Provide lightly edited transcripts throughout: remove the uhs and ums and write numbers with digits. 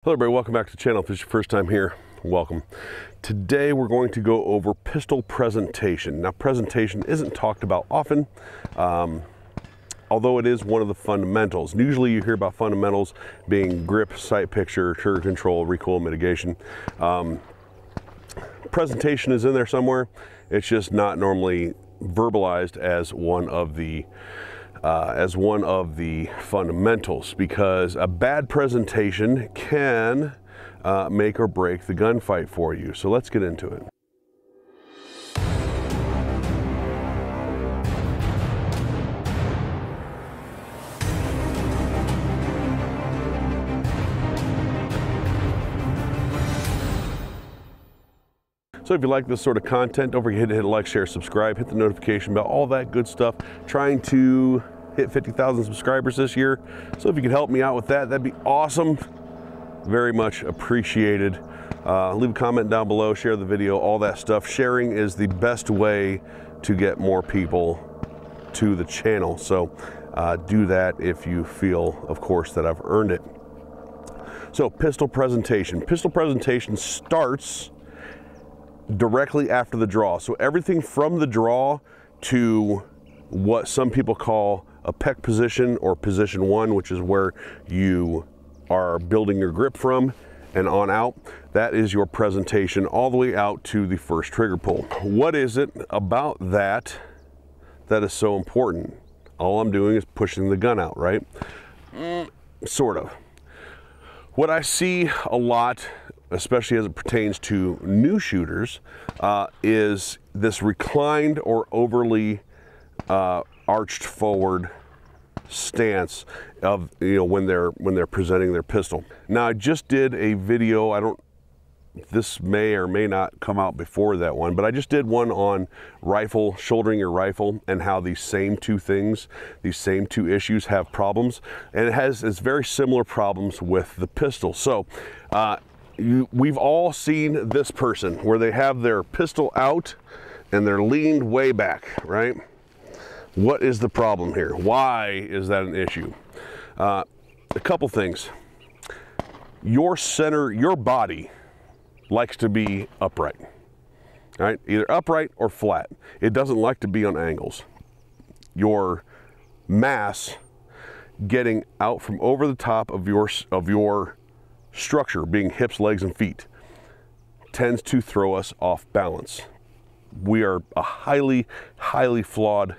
Hello everybody, welcome back to the channel. If this is your first time here, welcome. Today we're going to go over pistol presentation. Now, presentation isn't talked about often, although it is one of the fundamentals. Usually you hear about fundamentals being grip, sight picture, trigger control, recoil mitigation. Presentation is in there somewhere. It's just not normally verbalized as one of the fundamentals, because a bad presentation can make or break the gunfight for you. So let's get into it. So if you like this sort of content, don't forget to hit like, share, subscribe, hit the notification bell, all that good stuff. Trying to hit 50,000 subscribers this year. So if you could help me out with that, that'd be awesome. Very much appreciated. Leave a comment down below, share the video, all that stuff. Sharing is the best way to get more people to the channel. So do that if you feel, of course, that I've earned it. So pistol presentation. Pistol presentation starts directly after the draw. So everything from the draw to what some people call a pec position or position one, which is where you are building your grip from, and on out, that is your presentation all the way out to the first trigger pull. What is it about that that is so important? All I'm doing is pushing the gun out, right? Sort of. What I see a lot, especially as it pertains to new shooters, is this reclined or overly arched forward stance of, when they're presenting their pistol. Now, I just did a video, this may or may not come out before that one, but I just did one on rifle, shouldering your rifle, and how these same two things, these same two issues have problems, and it's very similar problems with the pistol. So we've all seen this person where they have their pistol out and they're leaned way back, right? What is the problem here? Why is that an issue? A couple things. Your body likes to be upright, right? Either upright or flat. It doesn't like to be on angles. Your mass getting out from over the top of your structure, being hips, legs, and feet, tends to throw us off balance. We are a highly, highly flawed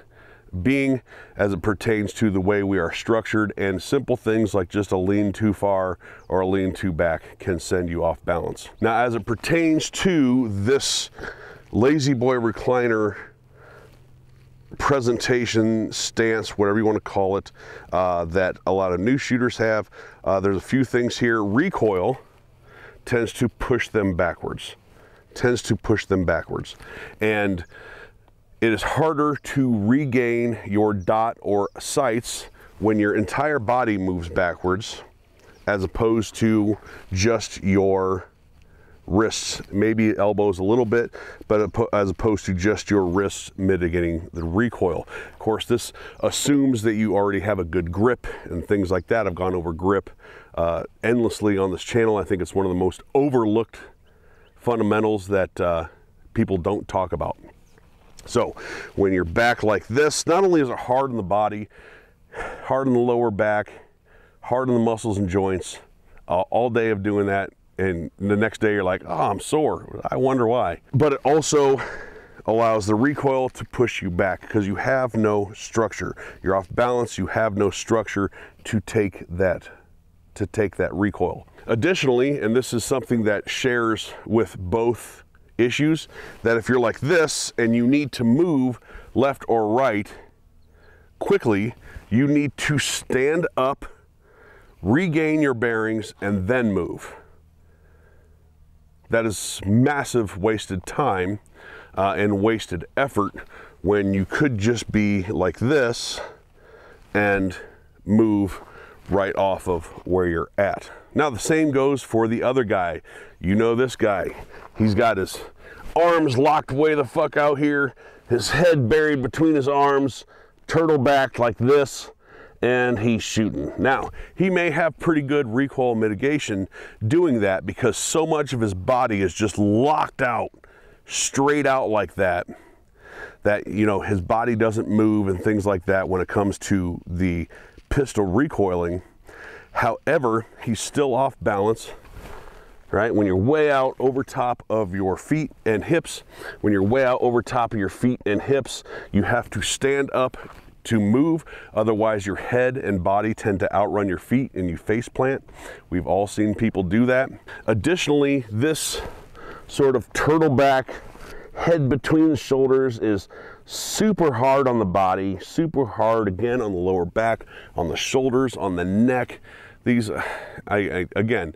being as it pertains to the way we are structured, and simple things like just a lean too far or a lean too back can send you off balance. Now, as it pertains to this lazy boy recliner presentation, stance, whatever you want to call it, that a lot of new shooters have, there's a few things here. Recoil tends to push them backwards, and it is harder to regain your dot or sights when your entire body moves backwards, as opposed to just your wrists, maybe elbows a little bit, but as opposed to just your wrists mitigating the recoil. Of course, this assumes that you already have a good grip and things like that. I've gone over grip endlessly on this channel. I think it's one of the most overlooked fundamentals that people don't talk about. So when you're back like this, not only is it hard on the body, hard on the lower back, hard on the muscles and joints, all day of doing that, and the next day you're like, oh, I'm sore, I wonder why. But it also allows the recoil to push you back because you have no structure. You're off balance, you have no structure to take that recoil. Additionally, and this is something that shares with both issues, that if you're like this and you need to move left or right quickly, you need to stand up, regain your bearings, and then move. That is massive wasted time and wasted effort when you could just be like this and move right off of where you're at. Now the same goes for the other guy. You know this guy. He's got his arms locked way the fuck out here, his head buried between his arms, turtle backed like this, and he's shooting. Now, he may have pretty good recoil mitigation doing that because so much of his body is just locked out, straight out like that, you know, his body doesn't move and things like that when it comes to the pistol recoiling. However, he's still off balance, right? When you're way out over top of your feet and hips, when you're way out over top of your feet and hips, you have to stand up to move. Otherwise, your head and body tend to outrun your feet and you face plant. We've all seen people do that. Additionally, this sort of turtleback head between the shoulders is super hard on the body, super hard again on the lower back, on the shoulders, on the neck. These, again,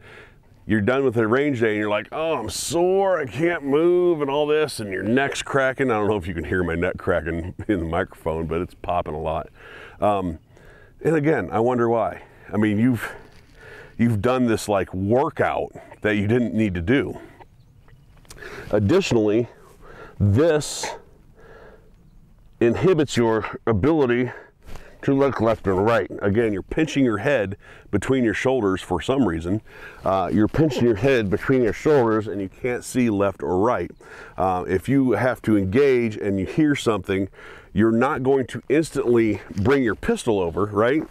you're done with a range day and you're like, oh, I'm sore, I can't move and all this, and your neck's cracking. I don't know if you can hear my neck cracking in the microphone, but it's popping a lot. And again, I wonder why. I mean, you've done this like workout that you didn't need to do. Additionally, this inhibits your ability to look left and right. Again, you're pinching your head between your shoulders for some reason. You're pinching your head between your shoulders and you can't see left or right. If you have to engage and you hear something, you're not going to instantly bring your pistol over, right?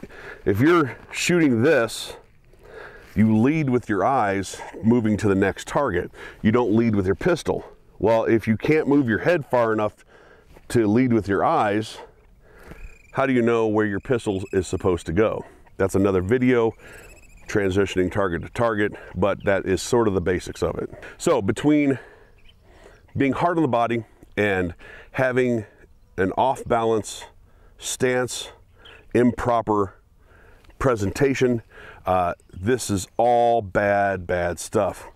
If you're shooting this, you lead with your eyes moving to the next target. You don't lead with your pistol. Well, if you can't move your head far enough to lead with your eyes, how do you know where your pistol is supposed to go? That's another video, transitioning target to target, but that is sort of the basics of it. So between being hard on the body and having an off-balance stance, improper presentation, this is all bad stuff.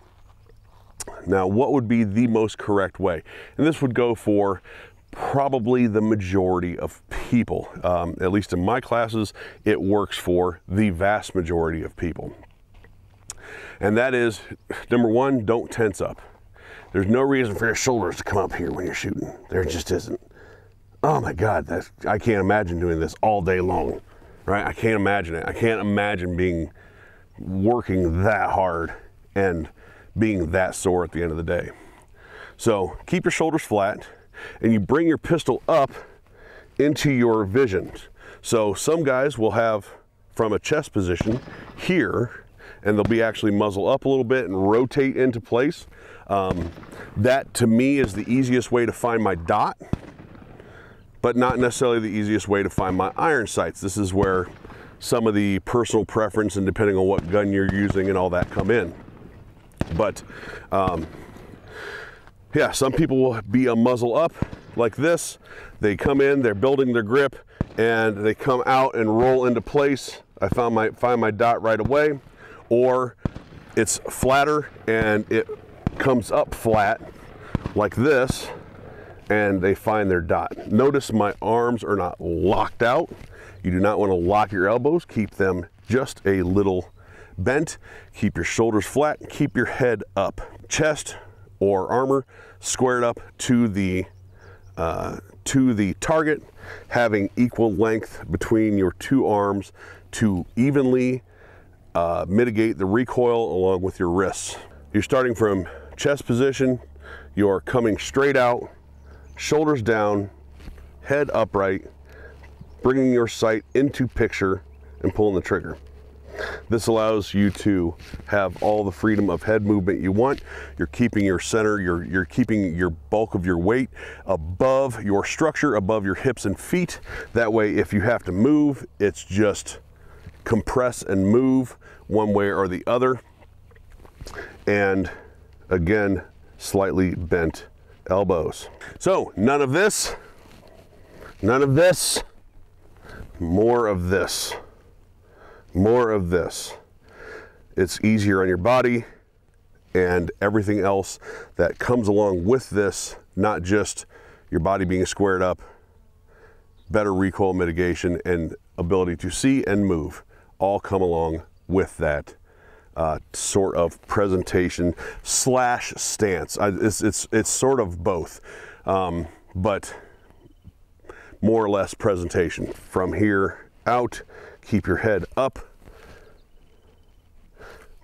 Now, what would be the most correct way? And this would go for probably the majority of people. At least in my classes, it works for the vast majority of people. And that is, number one, don't tense up. There's no reason for your shoulders to come up here when you're shooting. There just isn't. Oh my God, I can't imagine doing this all day long, right? I can't imagine it. I can't imagine working that hard and being that sore at the end of the day. So keep your shoulders flat and you bring your pistol up into your vision. So some guys will have from a chest position here, and they'll be actually muzzle up a little bit and rotate into place. That to me is the easiest way to find my dot, but not necessarily the easiest way to find my iron sights. This is where some of the personal preference and depending on what gun you're using and all that come in. But yeah, some people will be a muzzle up like this. They come in, they're building their grip, and they come out and roll into place. I find my dot right away. Or it's flatter and it comes up flat like this, and they find their dot. Notice my arms are not locked out. You do not want to lock your elbows. Keep them just a little bent. Keep your shoulders flat. Keep your head up. Chest or armor squared up to the target, having equal length between your two arms to evenly mitigate the recoil along with your wrists. You're starting from chest position. You're coming straight out, shoulders down, head upright, bringing your sight into picture and pulling the trigger. This allows you to have all the freedom of head movement you want. You're keeping your center, you're keeping your bulk of your weight above your structure, above your hips and feet. That way, if you have to move, it's just compress and move one way or the other. And again, slightly bent elbows. So none of this, more of this. More of this. It's easier on your body and everything else that comes along with this, not just your body being squared up, better recoil mitigation and ability to see and move all come along with that sort of presentation slash stance. It's sort of both, but more or less presentation from here out. Keep your head up.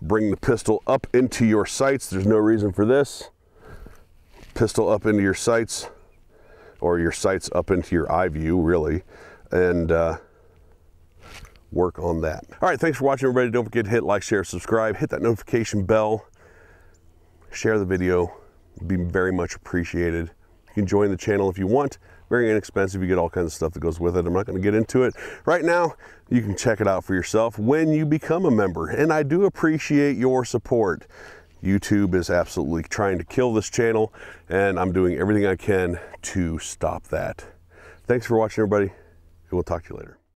Bring the pistol up into your sights. There's no reason for this. Pistol up into your sights, or your sights up into your eye view, really, and work on that. All right, thanks for watching, everybody. Don't forget to hit like, share, subscribe, hit that notification bell, share the video. It'd be very much appreciated. You can join the channel if you want. Very inexpensive. You get all kinds of stuff that goes with it. I'm not going to get into it right now. You can check it out for yourself when you become a member, and I do appreciate your support. YouTube is absolutely trying to kill this channel, and I'm doing everything I can to stop that. Thanks for watching, everybody, and we'll talk to you later.